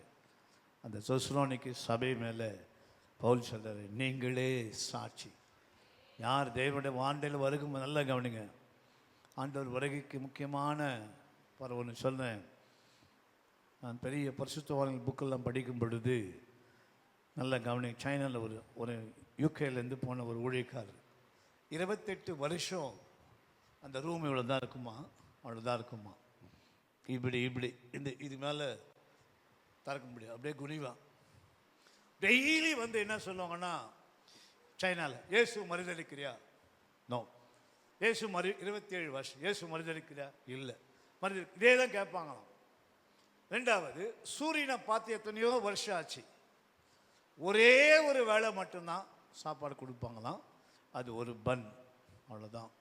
அந்த தெசலோனிக்கே சபை மேலே பவுல் சொல்றாரு, நீங்களே சாட்சி. யார் தேவனுடைய வாண்டையில் வருகும், நல்லா கவனிங்க. ஆண்டவர் வருகைக்கு முக்கியமான ஒன்று சொன்னேன். நான் பெரிய பரிசுத்தவான்கள் புக்கெல்லாம் படிக்கும் பொழுது நல்லா கவனி. சைனாவில் ஒரு யூகேலேருந்து போன ஒரு ஊழியக்காரர் 28 வருஷம் அந்த ரூம் இவ்வளோ தான் இருக்குமா, அவ்வளோதான் இருக்குமா, இப்படி இது மேலே திறக்க முடியாது, அப்படியே குனிவான். டெய்லி வந்து என்ன சொல்லுவாங்கன்னா சைனாவில், இயேசு மறுதளிக்கிறியா? நோ. இயேசு 27 வருஷம் இயேசு மறுதளிக்கிறியா? இல்லை. இதே தான் கேட்பாங்களாம். ரெண்டாவது, சூரியனை பார்த்து எத்தனையோ வருஷம் ஆச்சு, ஒரே ஒரு வேளை மட்டும்தான் சாப்பாடு கொடுப்பாங்களாம், அது ஒரு பன், அவ்வளோதான்.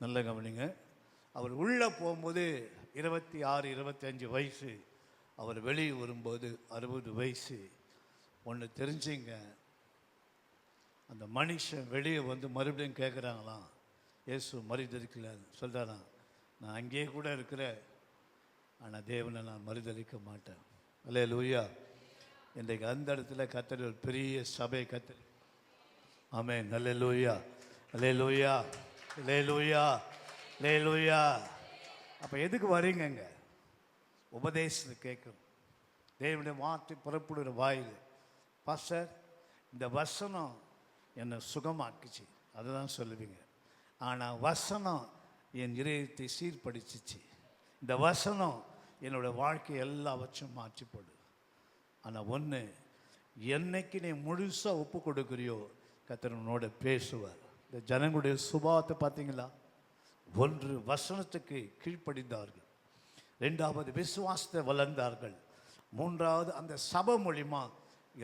நல்ல கவனிங்க. அவர் உள்ளே போகும்போது 26 25 வயசு, அவர் வெளியே வரும்போது 60 வயசு. ஒன்று தெரிஞ்சுங்க, அந்த மனுஷன் வெளியே வந்து மறுபடியும் கேட்குறாங்களாம், இயேசு மறுதளிக்கலான்னு சொல்கிறாராம், நான் அங்கேயே கூட இருக்கிறேன், ஆனால் தேவனை நான் மறுதளிக்க மாட்டேன். அல்லேலூயா. இன்றைக்கு அந்த இடத்துல கர்த்தர் ஒரு பெரிய சபை கர்த்தர். ஆமென். அல்லேலூயா, அல்லேலூயா, அல்லேலூயா, அல்லேலூயா. அப்போ எதுக்கு வரீங்கங்க? உபதேசத்தை கேட்கணும். தேவனுடைய வார்த்தை புறப்படுகிற வாயில், பாஸ்டர் இந்த வசனம் என்னை சுகமாக்குச்சு, அதுதான் சொல்லுவீங்க. ஆனால் வசனம் என் இதயத்தை சீர்படிச்சிச்சு. இந்த வசனம் என்னோட வாழ்க்கை எல்லாவற்றையும் மாற்றி போடு. ஆனால் ஒன்று, என்னைக்கு நீ முழுசாக ஒப்பு கொடுக்குறியோ கர்த்தர் உன்னோட பேசுவார். இந்த ஜனங்களுடைய சுபாவத்தை பார்த்தீங்களா? ஒன்று, வசனத்துக்கு கீழ்ப்படிந்தார்கள். ரெண்டாவது, விசுவாசத்தை வளர்ந்தார்கள். மூன்றாவது, அந்த சபை மூலிமா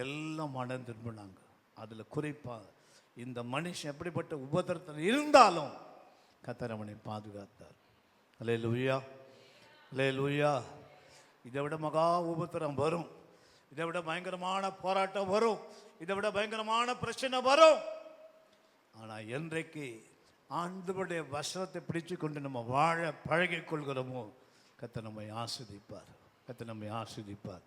எல்லாம் மனம் திரும்பினாங்க. அதில் குறிப்பாக இந்த மனுஷன் எப்படிப்பட்ட உபத்திரத்தில் இருந்தாலும் கர்த்தர் அவனை பாதுகாத்தார். அல்லேலூயா, அல்லேலூயா. இதை விட மகா உபத்திரம் வரும், இதை விட பயங்கரமான போராட்டம் வரும், இதை விட பயங்கரமான பிரச்சனை வரும். ஆனால் என்றைக்கு ஆண்டவருடைய வசனத்தை பிடிச்சு கொண்டு நம்ம வாழ பழகிக் கொள்கிறோமோ கர்த்தர் நம்மை ஆசீர்வதிப்பார், கர்த்தர் நம்மை ஆசீர்வதிப்பார்.